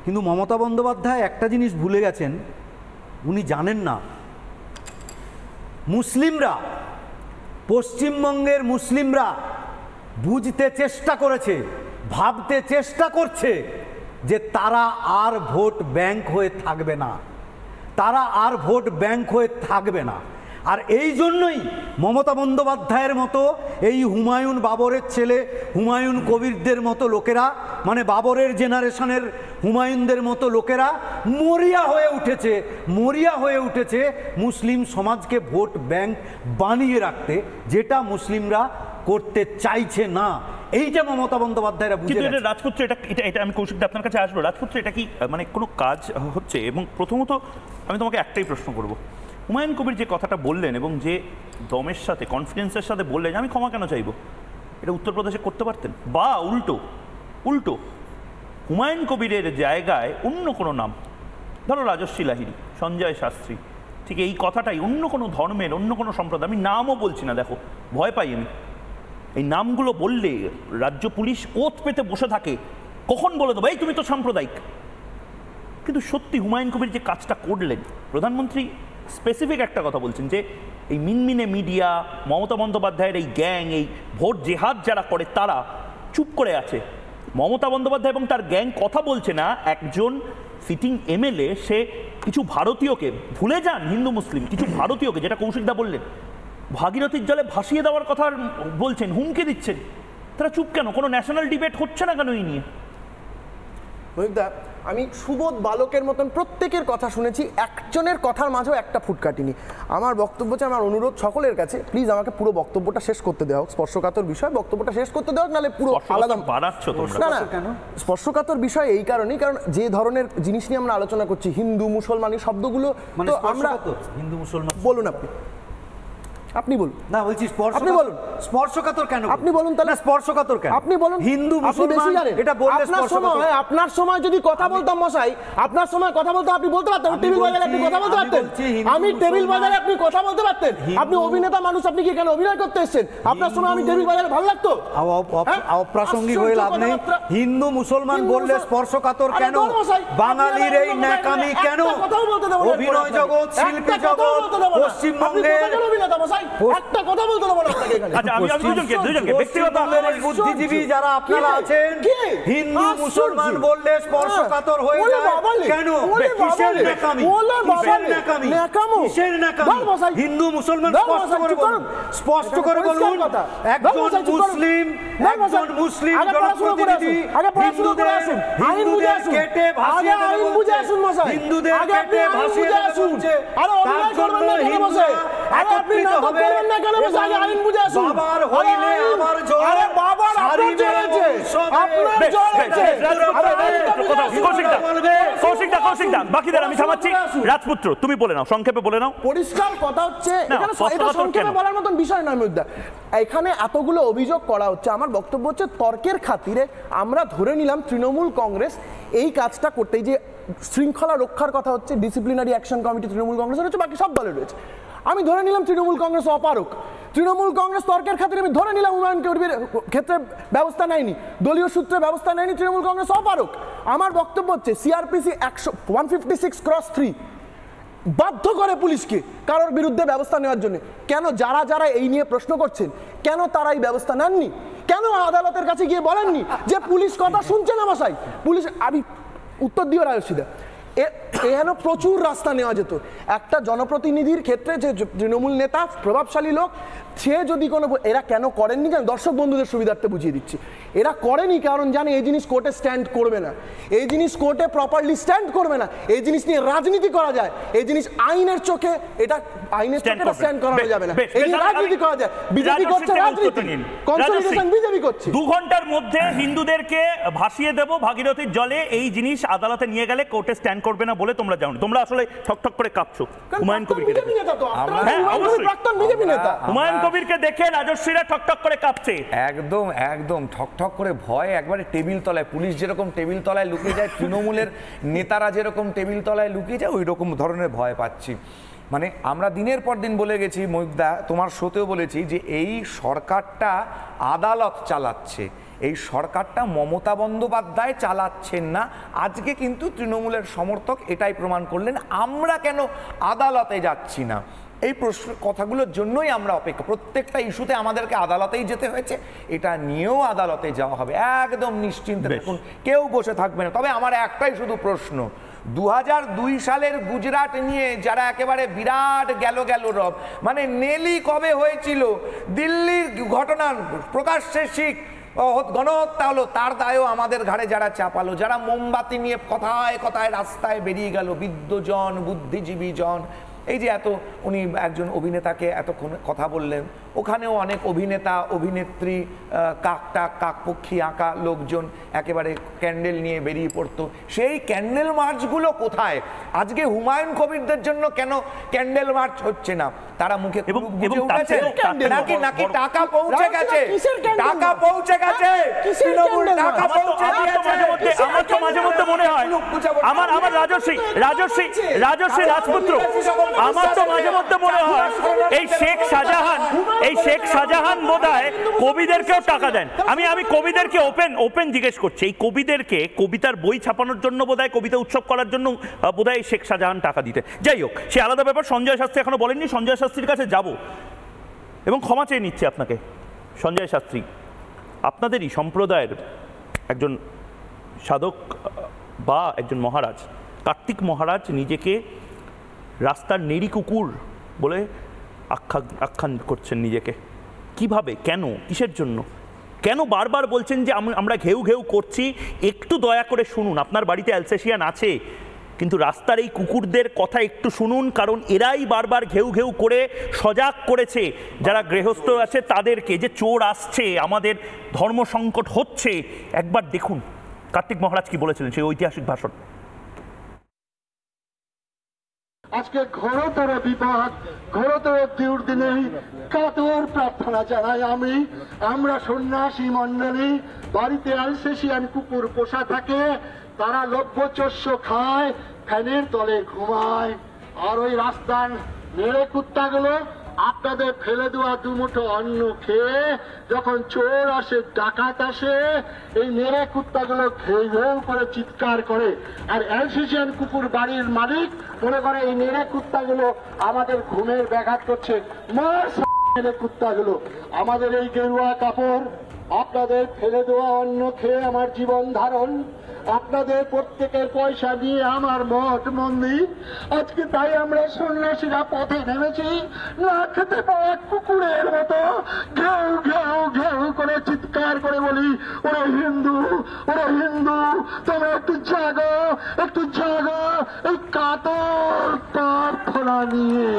কিন্তু মমতা বন্দ্যোপাধ্যায় একটা জিনিস ভুলে গেছেন, উনি জানেন না মুসলিমরা, পশ্চিমবঙ্গের মুসলিমরা বুঝতে চেষ্টা করেছে, ভাবতে চেষ্টা করছে যে তারা আর ভোট ব্যাংক হয়ে থাকবে না, তারা আর ভোট ব্যাংক হয়ে থাকবে না। আর এই জন্যই মমতা বন্দ্যোপাধ্যায়ের মতো এই হুমায়ুন বাবরের ছেলে হুমায়ুন কবিরদের মতো লোকেরা, মানে বাবরের জেনারেশনের হুমায়ুনদের মতো লোকেরা মরিয়া হয়ে উঠেছে মুসলিম সমাজকে ভোট ব্যাংক বানিয়ে রাখতে, যেটা মুসলিমরা করতে চাইছে না। এইটা মমতা বন্দ্যোপাধ্যায়রা বুঝে গেছে। রাজপুত্র, এটা আমি কৌশিকদা আপনার কাছে আসবো। রাজপুত্র, এটা কি মানে কোনো কাজ হচ্ছে? এবং প্রথমত আমি তোমাকে একটাই প্রশ্ন করব, হুমায়ুন কবির যে কথাটা বললেন এবং যে দমের সাথে, কনফিডেন্সের সাথে বললেন আমি ক্ষমা কেন চাইবো, এটা উত্তরপ্রদেশে করতে পারতেন? বা উল্টো হুমায়ুন কবিরের জায়গায় অন্য কোনো নাম, ধরো রাজশ্রী লাহিড়ী, সঞ্জয় শাস্ত্রী, ঠিক এই কথাটাই অন্য কোনো ধর্মের, অন্য কোনো সম্প্রদায়, আমি নামও বলছি না, দেখো ভয় পাই আমি, এই নামগুলো বললে রাজ্য পুলিশ ওত পেতে বসে থাকে, কখন বলে দেবো এই তুমি তো সাম্প্রদায়িক। কিন্তু সত্যি হুমায়ুন কবির যে কাজটা করলেন, প্রধানমন্ত্রী স্পেসিফিক একটা কথা বলছেন যে এই মিনমিনে মিডিয়া, মমতা বন্দ্যোপাধ্যায়ের এই গ্যাং, এই ভোট জেহাদ যারা করে তারা চুপ করে আছে। মমতা বন্দ্যোপাধ্যায় এবং তার গ্যাং কথা বলছে না, একজন সিটিং এমএলএ সে কিছু ভারতীয়কে, ভুলে যান হিন্দু মুসলিম, কিছু ভারতীয়কে, যেটা কৌশিকদা বললেন, ভাগীরথীর জলে ভাসিয়ে দেওয়ার কথা বলছেন, হুমকি দিচ্ছেন, তারা চুপ কেন? কোনো ন্যাশনাল ডিবেট হচ্ছে না কেন এই নিয়ে? মহিকদা, আমি সুবোধ বালকের মতন প্রত্যেকের কথা শুনেছি, একজনের কথার মাঝেও একটা ফুট কাটিনি। আমার বক্তব্য হচ্ছে, আমার অনুরোধ সকলের কাছে, প্লিজ আমাকে পুরো বক্তব্যটা শেষ করতে দেওয়া হোক। স্পর্শকাতর বিষয়, বক্তব্যটা শেষ করতে দেওয়া হোক, নাহলে পুরো আলাদা বাড়াচ্ছ তোমরা। না না, স্পর্শকাতর বিষয় এই কারণেই, কারণ যে ধরনের জিনিস নিয়ে আমরা আলোচনা করছি, হিন্দু মুসলমান এই শব্দগুলো, তো আমরা হিন্দু মুসলমান বলুন, আপনি বলুন। না বলছি আপনি বলুন স্পর্শকাতর কেন? আপনি বলুন তাহলে। স্পর্শকাতর কেন? আপনি বলুন। হিন্দু মুসলমান এটা বললে স্পর্শকাতর। আপনার সময় যদি কথা বলতাম মশাই, আপনার সময় কথা বলতে আপনি বলতে পারতেন, টেবিল বাজারে আপনি কথা বলতে পারতেন, আমি টেবিল বাজারে আপনি কথা বলতে পারতেন। আপনি অভিনেতা মানুষ, আপনি কি কেন অভিনয় করতে এসেছেন? আপনার সময় আমি টেবিল বাজারে ভালো লাগতো? অপ্রাসঙ্গিক হয়ে লাভ নেই। হিন্দু মুসলমান বললে স্পর্শকাতর কেন? বাঙালির এই ন্যাকামি কেন? অভিনয় জগৎ, শিল্পী জগৎ, পশ্চিমবঙ্গে একটা কথা বলতে দেবো না আপনাকে এখানে। আচ্ছা, আমি দুজনকে ব্যক্তিগত বুদ্ধিজীবী যারা আপনারা আছেন, হিন্দু মুসলমান বললে স্পর্শকাতর হয়ে যায় কেন? কিসের ন্যাকামি? কিসের ন্যাকামি? হিন্দু মুসলমান স্পষ্ট করে বলুন। একজন মুসলিম জনপ্রতিনিধি হিন্দুদের কেটে ভাসিয়ে হিন্দুদের কেটে ভাসিয়ে বলছে, তার জন্য হিন্দুরা একত্রিত হবে। বাবার হইলে আমার জোর, কৌশিকদা বাকিদের আমি থামাচ্ছি। রাজপুত্র, তুমি বলে নাও, সংক্ষেপে বলে নাও। পরিষ্কার কথা হচ্ছে, এটা সংক্ষেপে বলার মতন বিষয় নয় মুদ্রা। এখানে এতগুলো অভিযোগ করা হচ্ছে, আমার বক্তব্য হচ্ছে তর্কের খাতিরে আমরা ধরে নিলাম তৃণমূল কংগ্রেস এই কাজটা করতে, যে শৃঙ্খলা রক্ষার কথা হচ্ছে, ডিসিপ্লিনারি অ্যাকশন কমিটি তৃণমূল কংগ্রেসের হচ্ছে, বাকি সব দলের রয়েছে। আমি ধরে নিলাম তৃণমূল কংগ্রেস অপারক, তৃণমূল কংগ্রেস তর্কের খাতিরে আমি ধরে নিলাম হুমায়ুন কবিরের ক্ষেত্রে ব্যবস্থা নেয়নি, দলীয় সূত্রে ব্যবস্থা নেয়নি, তৃণমূল কংগ্রেস অপারক। আমার বক্তব্য হচ্ছে সিআরপিসি 156/3 বাধ্য করে পুলিশকে কারোর বিরুদ্ধে ব্যবস্থা নেওয়ার জন্য। কেন যারা এই নিয়ে প্রশ্ন করছেন, কেন তারা এই ব্যবস্থা নেননি? কেন আদালতের কাছে গিয়ে বলেননি যে পুলিশ কথা শুনছে না মশাই? পুলিশ, আমি উত্তর দিও রায়সিদা, এখানে প্রচুর রাস্তা নেওয়া যেত। একটা জনপ্রতিনিধির ক্ষেত্রে যে তৃণমূল নেতা, প্রভাবশালী লোক, সে যদি কোনো, এরা কেন করেননি, কারণ দর্শক বন্ধুদের সুবিধার্থে বুঝিয়ে দিচ্ছি, এরা করেনি কারণ জানে এই জিনিস কোর্টে স্ট্যান্ড করবে না, এই জিনিস কোর্টে প্রপারলি স্ট্যান্ড করবে না, এই জিনিস নিয়ে রাজনীতি করা যায়, এই জিনিস আইনের চোখে, এটা আইনের চোখে স্ট্যান্ড করানো যাবে না, এই রাজনীতি করা যায়। বিজেপি করছে রাজনীতি, কনসলিডেশন বিজেপি করছে। 2 ঘন্টার মধ্যে হিন্দুদেরকে ভাসিয়ে দেব ভাগীরথীর জলে, এই জিনিস আদালতে নিয়ে গেলে কোর্টে স্ট্যান্ড করবে না বলে তোমরা জানো। তোমরা আসলে ঠকঠক করে কাঁপছো হুমায়ুন কবিরকে দেখে। হুমায়ুন কবিরকে দেখে রাজশ্রীরা ঠকঠক করে কাঁপছে। একদম ঠকঠক করে ভয়, একবারে টেবিল তলায়, পুলিশ যেরকম টেবিল তলায় লুকিয়ে যায়, তৃণমূলের নেতারা যেরকম টেবিল তলায় লুকিয়ে যায়, ওই রকম ধরনের ভয় পাচ্ছি। মানে আমরা দিনের পর দিন বলে গেছি, মহিউদ্দা তোমার শোতেও বলেছি যে এই সরকারটা আদালত চালাচ্ছে, এই সরকারটা মমতা বন্দ্যোপাধ্যায় চালাচ্ছেন না। আজকে কিন্তু তৃণমূলের সমর্থক এটাই প্রমাণ করলেন, আমরা কেন আদালতে যাচ্ছি না। এই প্রশ্ন কথাগুলোর জন্যই আমরা অপেক্ষা, প্রত্যেকটা ইস্যুতে আমাদেরকে আদালতেই যেতে হয়েছে, এটা নিয়েও আদালতে যাওয়া হবে, একদম নিশ্চিন্তে থাকুন, কেউ বসে থাকবে না। তবে আমার একটাই শুধু প্রশ্ন, 2002 সালের গুজরাট নিয়ে যারা একেবারে বিরাট গেল রব, মানে নেলি কবে হয়েছিল, দিল্লির ঘটনা প্রকাশ্যে শিখ গণহত্যা হলো, তার দায়ও আমাদের ঘাড়ে যারা চাপালো, যারা মোমবাতি নিয়ে কথায় কথায় রাস্তায় বেরিয়ে গেল, বৃদ্ধজন বুদ্ধিজীবী জন, এই যে এত উনি একজন অভিনেতাকে এতক্ষণ কথা বললেন, ওখানেও অনেক অভিনেতা অভিনেত্রী কাকপক্ষী আঁকা লোকজন একেবারে ক্যান্ডেল নিয়ে বেরিয়ে পড়তো। সেই ক্যান্ডেল মার্চগুলো কোথায়? আজকে হুমায়ুন কবিরদের জন্য কেন ক্যান্ডেল মার্চ হচ্ছে না? তারা মুখে উঠেছে নাকি নাকি টাকা পৌঁছে গেছে? টাকা পৌঁছে গেছে, তৃণমূল টাকা পৌঁছে দিয়েছে। আমার তো মাঝে মধ্যে মনে হয়, আমার রাজশ্রী রাজপুত্র, আমার তো মাঝে মধ্যে মনে হয় এই শেখ শাহজাহান বোধহয় কবিদেরকেও টাকা দেন। আমি কবিদেরকে ওপেন জিজ্ঞেস করছি, এই কবিদেরকে কবিতার বই ছাপানোর জন্য বোধহয়, কবিতা উৎসব করার জন্য বোধহয় শেখ শাহজাহান টাকা দিতে। যাই হোক, সে আলাদা ব্যাপার। সঞ্জয় শাস্ত্রী এখনো বলেননি, সঞ্জয় শাস্ত্রীর কাছে যাব এবং ক্ষমা চেয়ে নিচ্ছে আপনাকে। সঞ্জয় শাস্ত্রী, আপনাদেরই সম্প্রদায়ের একজন সাধক বা একজন মহারাজ, কার্তিক মহারাজ, নিজেকে রাস্তার নেড়ি কুকুর বলে আখ্যান করছেন নিজেকে। কিভাবে, কেন, কিসের জন্য, কেন বারবার বলছেন যে আমরা ঘেউ ঘেউ করছি? একটু দয়া করে শুনুন, আপনার বাড়িতে অ্যালসেশিয়ান আছে, কিন্তু রাস্তার এই কুকুরদের কথা একটু শুনুন, কারণ এরাই বারবার ঘেউ ঘেউ করে সজাগ করেছে যারা গৃহস্থ আছে তাদেরকে, যে চোর আসছে, আমাদের ধর্ম সংকট হচ্ছে। একবার দেখুন কার্তিক মহারাজ কি বলেছিলেন, সেই ঐতিহাসিক ভাষণ। আজকে ঘোরতর বিপদ, ঘোরতর দুর্দিনে কাতর প্রার্থনা জানাই আমরা সন্ন্যাসী মন্ডলী, বাড়িতে অ্যালসেশিয়ান কুকুর পোষা থাকে, তারা লভ্যচস্য খায়, ফ্যানের তলে ঘুমায়, আর ওই রাস্তার মেরে কুত্তাগুলো আপনাদের ফেলে দেওয়া দুমুঠো অন্ন খেয়ে যখন চোর আসে, ডাকাত আসে, এই মেরে কুত্তাগুলো ঘেউ ঘেউ করে চিৎকার করে। আর অ্যালসেশিয়ান কুকুর বাড়ির মালিক মনে করে এই মেরে কুত্তাগুলো আমাদের ঘুমের ব্যাঘাত করছে। মেরে কুত্তাগুলো আমাদের এই গেরুয়া কাপড়, আপনাদের ফেলে দেওয়া অন্ন খেয়ে আমার জীবন ধারণ, আপনাদের প্রত্যেকের পয়সা দিয়ে আমার মঠ মন্দির। আজকে তাই আমরা সন্ন্যাসীরা পথে নেমেছি, না খেতে পাওয়া কুকুরের মতো ঘেউ ঘেউ ঘেউ করে চিৎকার করে বলি, ওরে হিন্দু, ওরে হিন্দু, তোমরা একটু জাগো, একটু জাগো, এই কাতর প্রার্থনা নিয়ে।